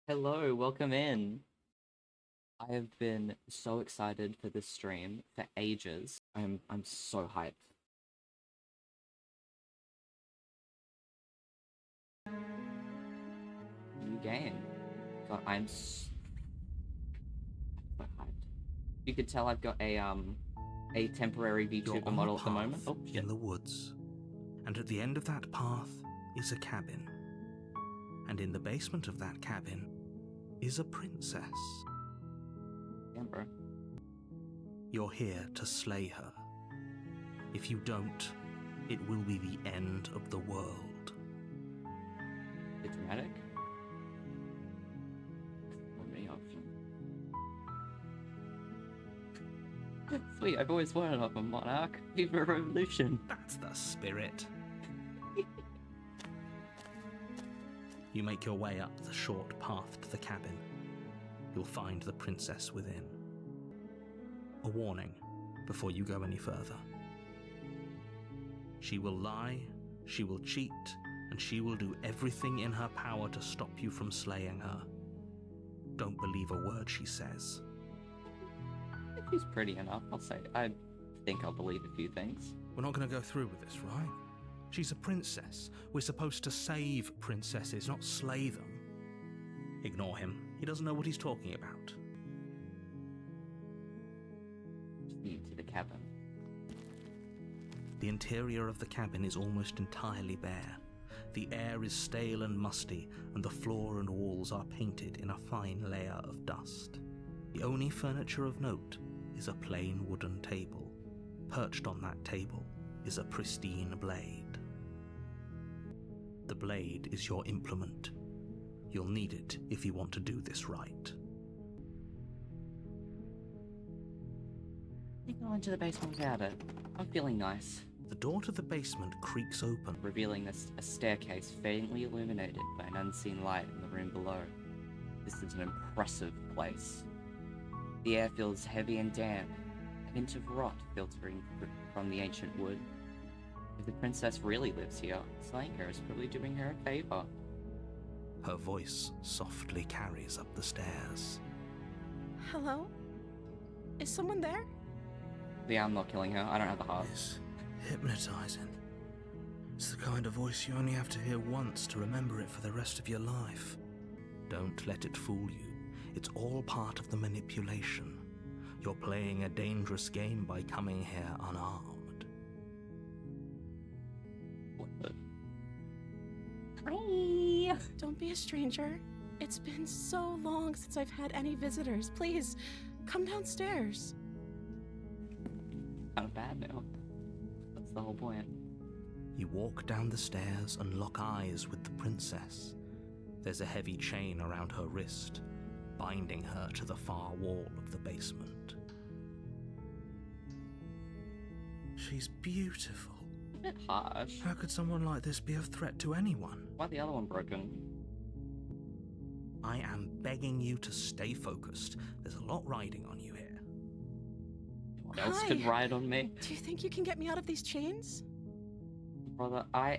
Hello, welcome in. I have been so excited for this stream for ages. I'm so hyped. New game. God, so hyped. You could tell I've got a temporary You're VTuber on model a at the moment. path Oh shit. in the woods, and at the end of that path is a cabin. And in the basement of that cabin is a princess. Damn, bro. You're here to slay her. If you don't, it will be the end of the world. It's dramatic. So many options. Sweet, I've always wanted a monarch. Viva Revolution. That's the spirit. You make your way up the short path to the cabin. You'll find the princess within. A warning before you go any further. She will lie, she will cheat, and she will do everything in her power to stop you from slaying her. Don't believe a word she says. If she's pretty enough, I'll say. I think I'll believe a few things. We're not going to go through with this, right? She's a princess. We're supposed to save princesses, not slay them. Ignore him. He doesn't know what he's talking about. Speed to the cabin. The interior of the cabin is almost entirely bare. The air is stale and musty, and the floor and walls are painted in a fine layer of dust. The only furniture of note is a plain wooden table. Perched on that table is a pristine blade. The blade is your implement. You'll need it if you want to do this right. You go into the basement without it. I'm feeling nice. The door to the basement creaks open. Revealing a staircase faintly illuminated by an unseen light in the room below. This is an impressive place. The air feels heavy and damp, a hint of rot filtering from the ancient wood. If the princess really lives here, slaying her is probably doing her a favor. Her voice softly carries up the stairs. Hello? Is someone there? Yeah, I'm not killing her. I don't have the heart. It's hypnotizing. It's the kind of voice you only have to hear once to remember it for the rest of your life. Don't let it fool you. It's all part of the manipulation. You're playing a dangerous game by coming here unarmed. What the? Hi! Don't be a stranger. It's been so long since I've had any visitors. Please, come downstairs. Kind of bad now. That's the whole point. You walk down the stairs and lock eyes with the princess. There's a heavy chain around her wrist, binding her to the far wall of the basement. She's beautiful. A bit harsh. How could someone like this be a threat to anyone? Why the other one broken? I am begging you to stay focused. There's a lot riding on you here. What else Hi. could ride on me? Do you think you can get me out of these chains? Brother, I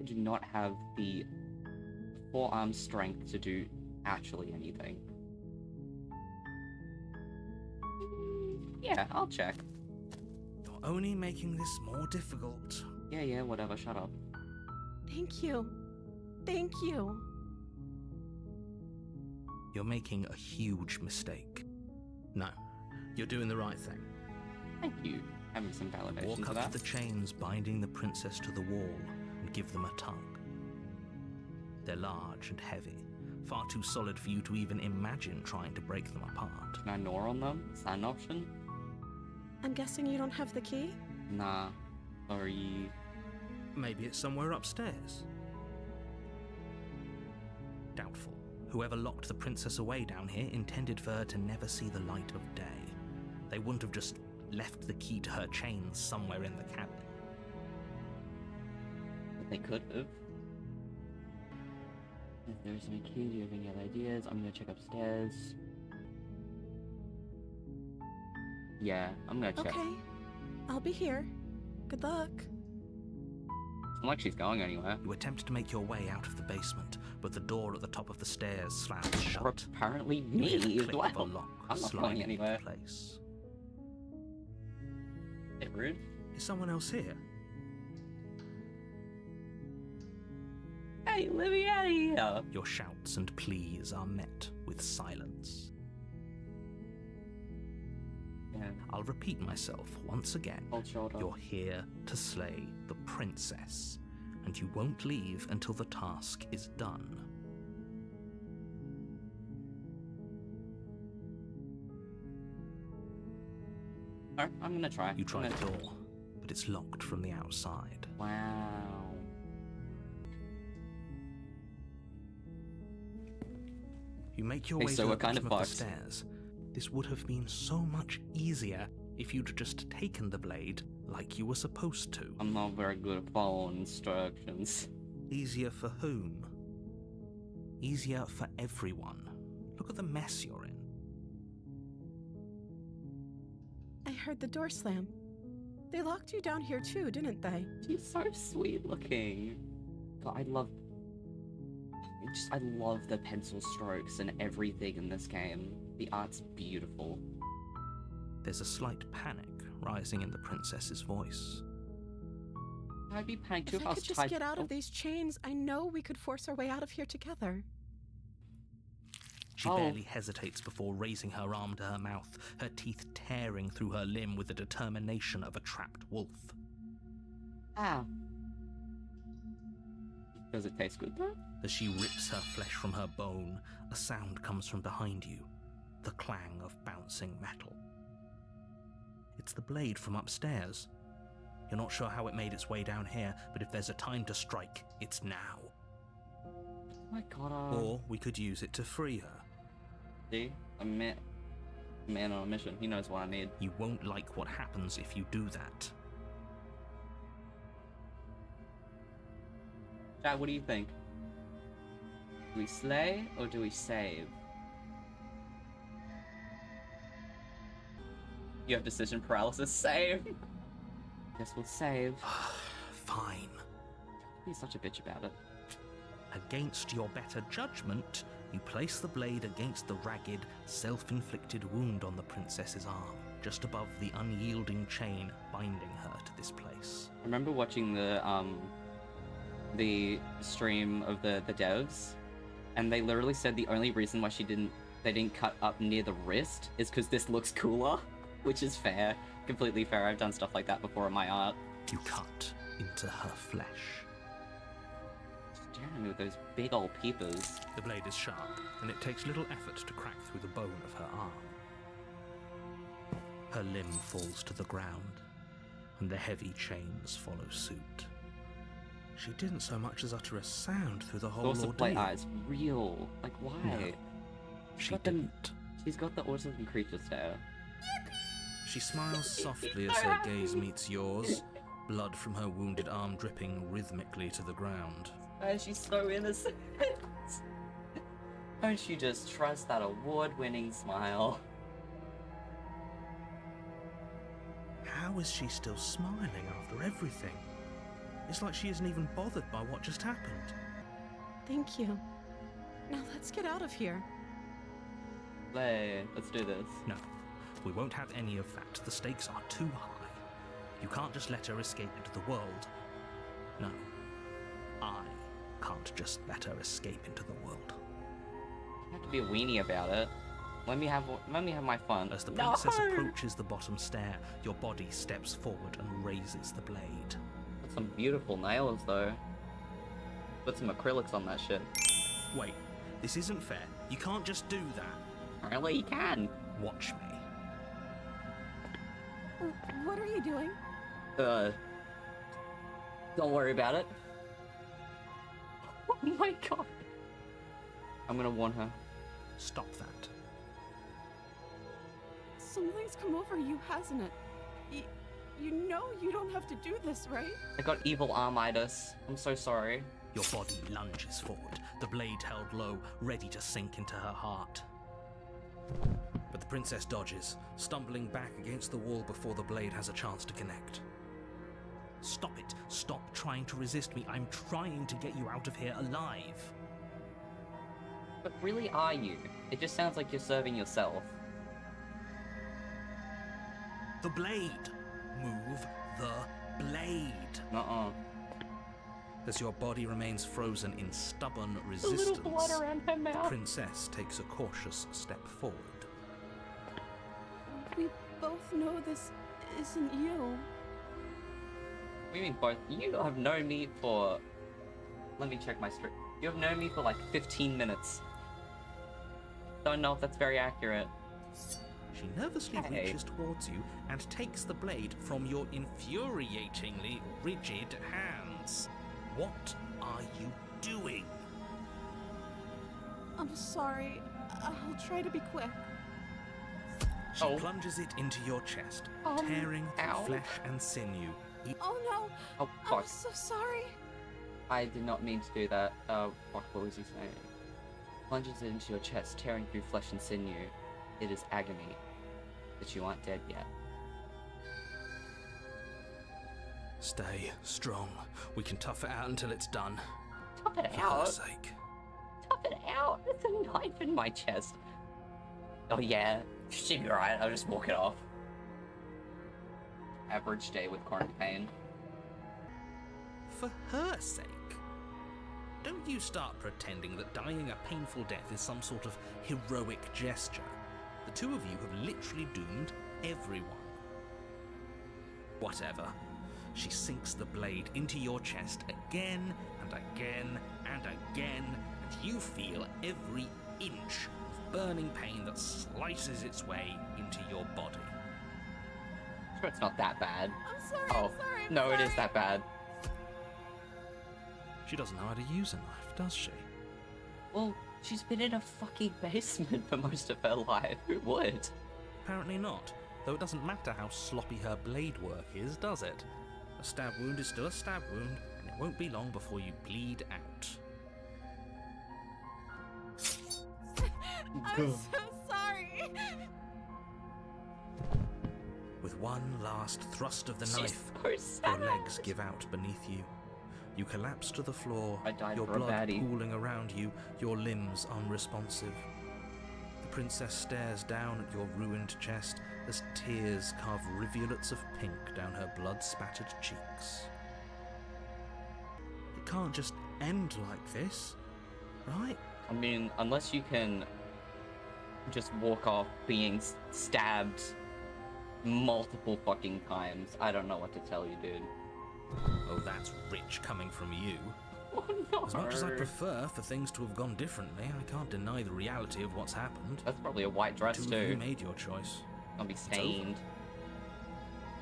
do not have the forearm strength to do actually anything. Yeah, I'll check. You're only making this more difficult. Yeah, whatever, shut up. Thank you. Thank you. You're making a huge mistake. No, you're doing the right thing. Thank you. Having some validation Walk for up that. to the chains binding the princess to the wall and give them a tug. They're large and heavy, far too solid for you to even imagine trying to break them apart. Can I gnaw on them? Is that an option? I'm guessing you don't have the key? Nah. Sorry. Maybe it's somewhere upstairs. Doubtful. Whoever locked the princess away down here intended for her to never see the light of day. They wouldn't have just left the key to her chains somewhere in the cabin. But they could have. If there's no key, do you have any other ideas? I'm gonna check upstairs. Yeah, I'm gonna check. Okay. I'll be here. Good luck. It's not like she's going anywhere. You attempt to make your way out of the basement, but the door at the top of the stairs slams shut. Or apparently You me hear the as click of a well. lock I'm not sliding going anywhere. into place. Bit rude. Is someone else here? Hey, let me out of here! Your shouts and pleas are met with silence. Yeah. I'll repeat myself once again. Cold shoulder. You're here to slay the princess, and you won't leave until the task is done. Alright, I'm gonna try. You try I'm the gonna- door, but it's locked from the outside. Wow. You make your Hey, way so to the we're kind of bottom of the fucked. stairs. This would have been so much easier if you'd just taken the blade like you were supposed to. I'm not very good at following instructions. Easier for whom? Easier for everyone. Look at the mess you're in. I heard the door slam. They locked you down here too, didn't they? She's so sweet looking. God, I love the pencil strokes and everything in this game. The art's beautiful. There's a slight panic rising in the princess's voice. I'd be panicked too If if I I was could just tied. get out of these chains, I know we could force our way out of here together. She Oh. barely hesitates before raising her arm to her mouth, her teeth tearing through her limb with the determination of a trapped wolf. Ah. Does it taste good though? As she rips her flesh from her bone, a sound comes from behind you, the clang of bouncing metal. It's the blade from upstairs. You're not sure how it made its way down here, but if there's a time to strike, it's now. Oh my god. Or we could use it to free her. See? A man on a mission. He knows what I need. You won't like what happens if you do that. Chad, what do you think? Do we slay or do we save? You have decision paralysis. Save! Guess we'll save. Fine. He's such a bitch about it. Against your better judgment, you place the blade against the ragged, self-inflicted wound on the princess's arm, just above the unyielding chain binding her to this place. I remember watching the stream of the devs, and they literally said the only reason why they didn't cut up near the wrist is because this looks cooler, which is fair, completely fair. I've done stuff like that before in my art. You cut into her flesh. Staring at me with those big old peepers. The blade is sharp, and it takes little effort to crack through the bone of her arm. Her limb falls to the ground, and the heavy chains follow suit. She didn't so much as utter a sound through the whole Source of play ordeal. eyes, real. Like, why? No, she got them- didn't. She's got the autism creature stare. She smiles softly as her gaze meets yours, blood from her wounded arm dripping rhythmically to the ground. And she's so innocent. Don't you just trust that award-winning smile? How is she still smiling after everything? It's like she isn't even bothered by what just happened. Thank you. Now let's get out of here. Let's do this. No, we won't have any of that. The stakes are too high. You can't just let her escape into the world. No, I can't just let her escape into the world. You have to be a weenie about it. Let me have my fun. As the princess approaches the bottom stair, your body steps forward and raises the blade. Got some beautiful nails though. Put some acrylics on that shit. Wait, this isn't fair. You can't just do that. Apparently you can. Watch me. What are you doing? Don't worry about it. Oh my god. I'm gonna warn her. Stop that. Something's come over you, hasn't it? You know you don't have to do this, right? I got evil armitis. I'm so sorry. Your body lunges forward, the blade held low, ready to sink into her heart. But the princess dodges, stumbling back against the wall before the blade has a chance to connect. Stop it. Stop trying to resist me. I'm trying to get you out of here alive. But really are you? It just sounds like you're serving yourself. The blade. Move the blade. Uh-uh. As your body remains frozen in stubborn A resistance, little blood around her the mouth. princess takes a cautious step forward. We both know this isn't you. We mean both. You have known me for... Let me check my script. You have known me for like 15 minutes. Don't know if that's very accurate. She nervously Hey. reaches towards you and takes the blade from your infuriatingly rigid hands. What are you doing? I'm sorry. I'll try to be quick. She Oh. plunges it into your chest, Oh, tearing through ow. flesh and sinew. Oh no! Oh, I'm fuck. so sorry. I did not mean to do that. Fuck, what was he saying? Plunges it into your chest, tearing through flesh and sinew. It is agony. But you aren't dead yet. Stay strong. We can tough it out until it's done. Tough it For her out. sake. Tough it out. There's a knife in my chest. Oh yeah, she'd be right. I'll just walk it off. Average day with chronic pain. For her sake. Don't you start pretending that dying a painful death is some sort of heroic gesture. The two of you have literally doomed everyone. Whatever. She sinks the blade into your chest again and again and again, and you feel every inch of burning pain that slices its way into your body. Sure, it's not that bad. I'm sorry. Oh, I'm sorry. I'm no, it sorry. is that bad. She doesn't know how to use a knife, does she? Well, she's been in a fucking basement for most of her life. Who would? Apparently not, though it doesn't matter how sloppy her blade work is, does it? A stab wound is still a stab wound, and it won't be long before you bleed out. I'm so sorry. With one last thrust of the She's knife, so your sad. legs give out beneath you. You collapse to the floor, I died your for a blood baddie. pooling around you, your limbs unresponsive. The princess stares down at your ruined chest as tears carve rivulets of pink down her blood-spattered cheeks. It can't just end like this, right? I mean, unless you can just walk off being stabbed multiple fucking times, I don't know what to tell you, dude. Oh, that's rich coming from you. Oh no. As much as I prefer for things to have gone differently, I can't deny the reality of what's happened. That's probably a white dress Two of you too. made your choice. I'll be stained.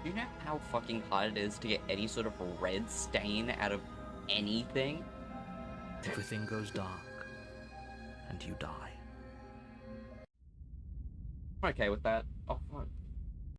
Do you know how fucking hard it is to get any sort of red stain out of anything? Everything goes dark, and you die. I'm okay with that. Oh fuck.